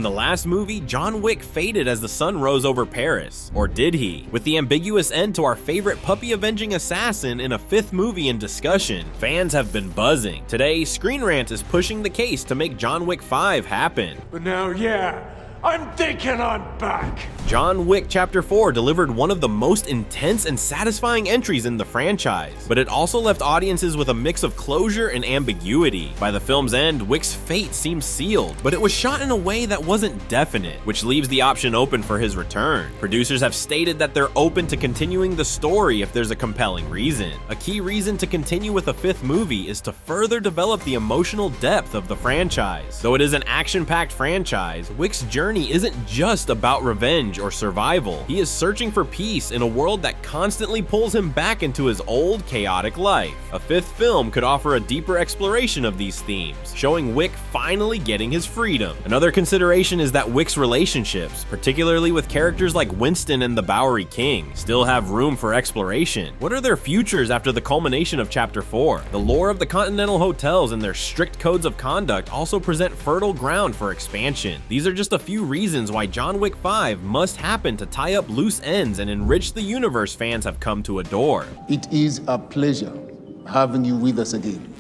the last movie, John Wick faded as the sun rose over Paris. Or did he? With the ambiguous end to our favorite puppy-avenging assassin in a fifth movie in discussion, fans have been buzzing. Today, ScreenRant is pushing the case to make John Wick 5 happen. But now, yeah, I'm thinking I'm back. John Wick Chapter 4 delivered one of the most intense and satisfying entries in the franchise, but it also left audiences with a mix of closure and ambiguity. By the film's end, Wick's fate seemed sealed, but it was shot in a way that wasn't definite, which leaves the option open for his return. Producers have stated that they're open to continuing the story if there's a compelling reason. A key reason to continue with a fifth movie is to further develop the emotional depth of the franchise. Though it is an action-packed franchise, Wick's journey isn't just about revenge or survival. He is searching for peace in a world that constantly pulls him back into his old, chaotic life. A fifth film could offer a deeper exploration of these themes, showing Wick finally getting his freedom. Another consideration is that Wick's relationships, particularly with characters like Winston and the Bowery King, still have room for exploration. What are their futures after the culmination of Chapter 4? The lore of the Continental hotels and their strict codes of conduct also present fertile ground for expansion. These are just a few reasons why John Wick 5 must happen to tie up loose ends and enrich the universe fans have come to adore. It is a pleasure having you with us again,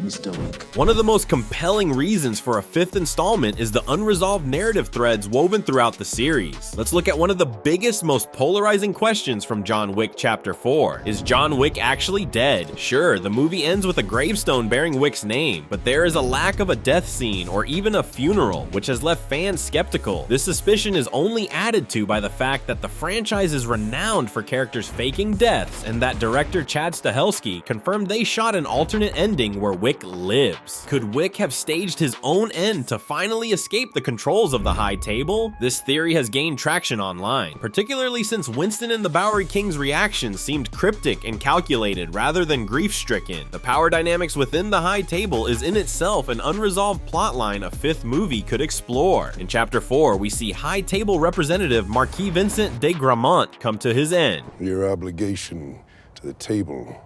Mr. Wick. One of the most compelling reasons for a fifth installment is the unresolved narrative threads woven throughout the series. Let's look at one of the biggest, most polarizing questions from John Wick Chapter 4. Is John Wick actually dead? Sure, the movie ends with a gravestone bearing Wick's name, but there is a lack of a death scene or even a funeral, which has left fans skeptical. This suspicion is only added to by the fact that the franchise is renowned for characters faking deaths, and that director Chad Stahelski confirmed they shot an alternate ending where Wick lives. Could Wick have staged his own end to finally escape the controls of the High Table? This theory has gained traction online, particularly since Winston and the Bowery King's reactions seemed cryptic and calculated rather than grief-stricken. The power dynamics within the High Table is in itself an unresolved plotline a fifth movie could explore. In Chapter 4, we see High Table representative Marquis Vincent de Gramont come to his end. Your obligation to the table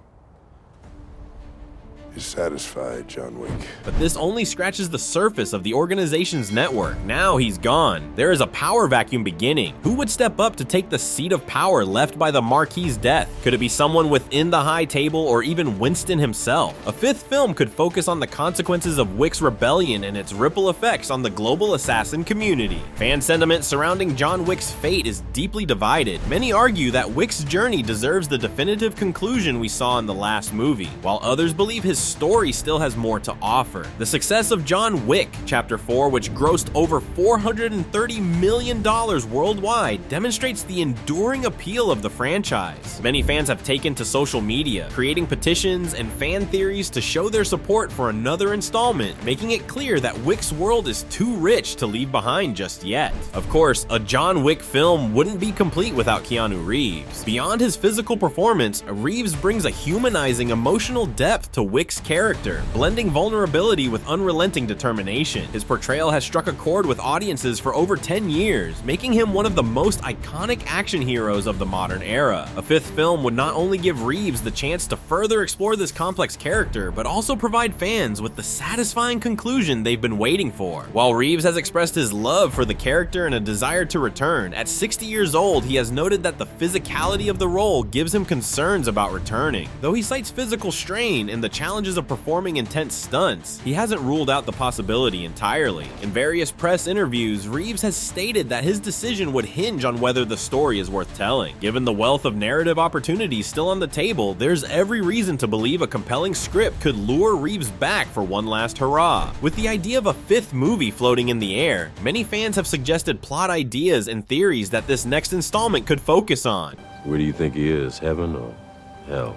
is satisfied, John Wick. But this only scratches the surface of the organization's network. Now he's gone. There is a power vacuum beginning. Who would step up to take the seat of power left by the Marquis' death? Could it be someone within the High Table or even Winston himself? A fifth film could focus on the consequences of Wick's rebellion and its ripple effects on the global assassin community. Fan sentiment surrounding John Wick's fate is deeply divided. Many argue that Wick's journey deserves the definitive conclusion we saw in the last movie, while others believe his story still has more to offer. The success of John Wick Chapter 4, which grossed over $430 million worldwide, demonstrates the enduring appeal of the franchise. Many fans have taken to social media, creating petitions and fan theories to show their support for another installment, making it clear that Wick's world is too rich to leave behind just yet. Of course, a John Wick film wouldn't be complete without Keanu Reeves. Beyond his physical performance, Reeves brings a humanizing emotional depth to Wick's character, blending vulnerability with unrelenting determination. His portrayal has struck a chord with audiences for over 10 years, making him one of the most iconic action heroes of the modern era. A fifth film would not only give Reeves the chance to further explore this complex character, but also provide fans with the satisfying conclusion they've been waiting for. While Reeves has expressed his love for the character and a desire to return, at 60 years old, he has noted that the physicality of the role gives him concerns about returning. Though he cites physical strain and the challenges of performing intense stunts, he hasn't ruled out the possibility entirely. In various press interviews, Reeves has stated that his decision would hinge on whether the story is worth telling. Given the wealth of narrative opportunities still on the table, there's every reason to believe a compelling script could lure Reeves back for one last hurrah. With the idea of a fifth movie floating in the air, many fans have suggested plot ideas and theories that this next installment could focus on. Where do you think he is, heaven or hell?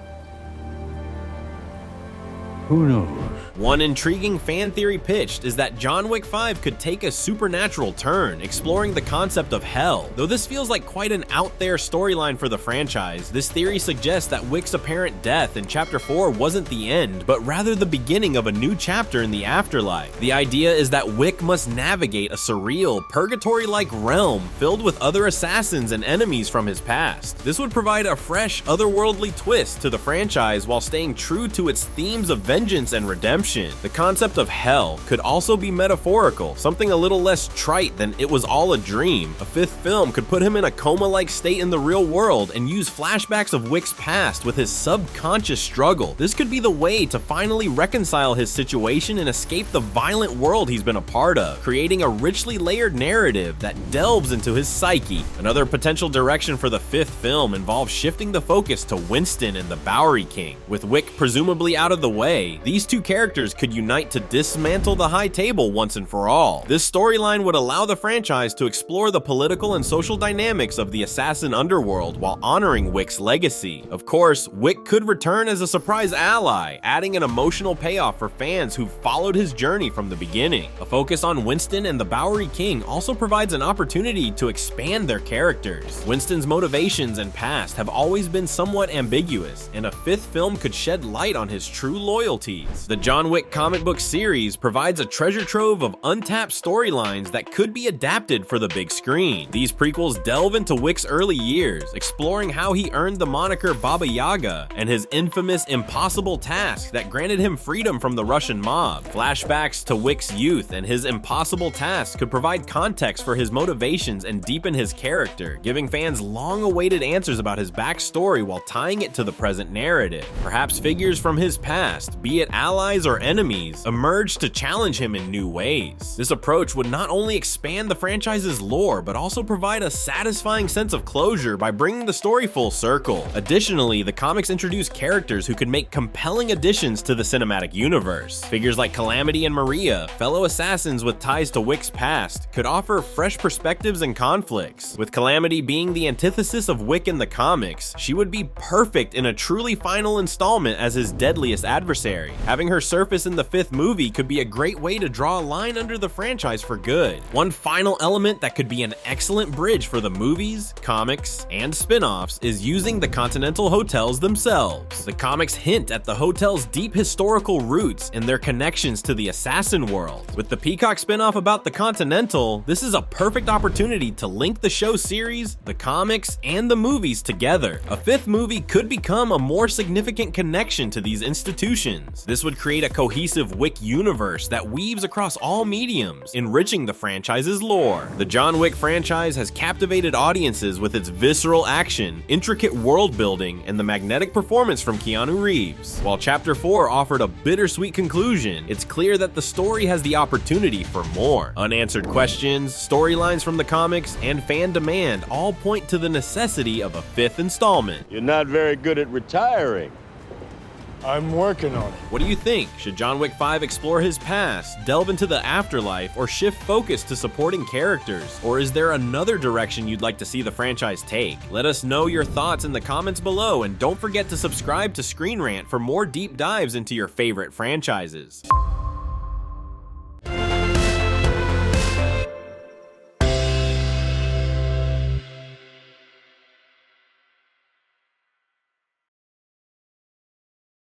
Who knows? One intriguing fan theory pitched is that John Wick 5 could take a supernatural turn, exploring the concept of hell. Though this feels like quite an out-there storyline for the franchise, this theory suggests that Wick's apparent death in Chapter 4 wasn't the end, but rather the beginning of a new chapter in the afterlife. The idea is that Wick must navigate a surreal, purgatory-like realm filled with other assassins and enemies from his past. This would provide a fresh, otherworldly twist to the franchise while staying true to its themes of vengeance and redemption. redemption. The concept of hell could also be metaphorical, something a little less trite than it was all a dream. A fifth film could put him in a coma-like state in the real world and use flashbacks of Wick's past with his subconscious struggle. This could be the way to finally reconcile his situation and escape the violent world he's been a part of, creating a richly layered narrative that delves into his psyche. Another potential direction for the fifth film involves shifting the focus to Winston and the Bowery King. With Wick presumably out of the way, these two characters could unite to dismantle the High Table once and for all. This storyline would allow the franchise to explore the political and social dynamics of the assassin underworld while honoring Wick's legacy. Of course, Wick could return as a surprise ally, adding an emotional payoff for fans who've followed his journey from the beginning. A focus on Winston and the Bowery King also provides an opportunity to expand their characters. Winston's motivations and past have always been somewhat ambiguous, and a fifth film could shed light on his true loyalties. The John Wick comic book series provides a treasure trove of untapped storylines that could be adapted for the big screen. These prequels delve into Wick's early years, exploring how he earned the moniker Baba Yaga and his infamous impossible task that granted him freedom from the Russian mob. Flashbacks to Wick's youth and his impossible task could provide context for his motivations and deepen his character, giving fans long-awaited answers about his backstory while tying it to the present narrative. Perhaps figures from his past, be it allies or enemies, emerge to challenge him in new ways. This approach would not only expand the franchise's lore, but also provide a satisfying sense of closure by bringing the story full circle. Additionally, the comics introduce characters who could make compelling additions to the cinematic universe. Figures like Calamity and Maria, fellow assassins with ties to Wick's past, could offer fresh perspectives and conflicts. With Calamity being the antithesis of Wick in the comics, she would be perfect in a truly final installment as his deadliest adversary. Having her surface in the fifth movie could be a great way to draw a line under the franchise for good. One final element that could be an excellent bridge for the movies, comics, and spin-offs is using the Continental hotels themselves. The comics hint at the hotel's deep historical roots and their connections to the assassin world. With the Peacock spin-off about the Continental, this is a perfect opportunity to link the show series, the comics, and the movies together. A fifth movie could become a more significant connection to these institutions. This would create a cohesive Wick universe that weaves across all mediums, enriching the franchise's lore. The John Wick franchise has captivated audiences with its visceral action, intricate world building, and the magnetic performance from Keanu Reeves. While Chapter 4 offered a bittersweet conclusion, it's clear that the story has the opportunity for more. Unanswered questions, storylines from the comics, and fan demand all point to the necessity of a fifth installment. You're not very good at retiring. I'm working on it. What do you think? Should John Wick 5 explore his past, delve into the afterlife, or shift focus to supporting characters? Or is there another direction you'd like to see the franchise take? Let us know your thoughts in the comments below, and don't forget to subscribe to ScreenRant for more deep dives into your favorite franchises.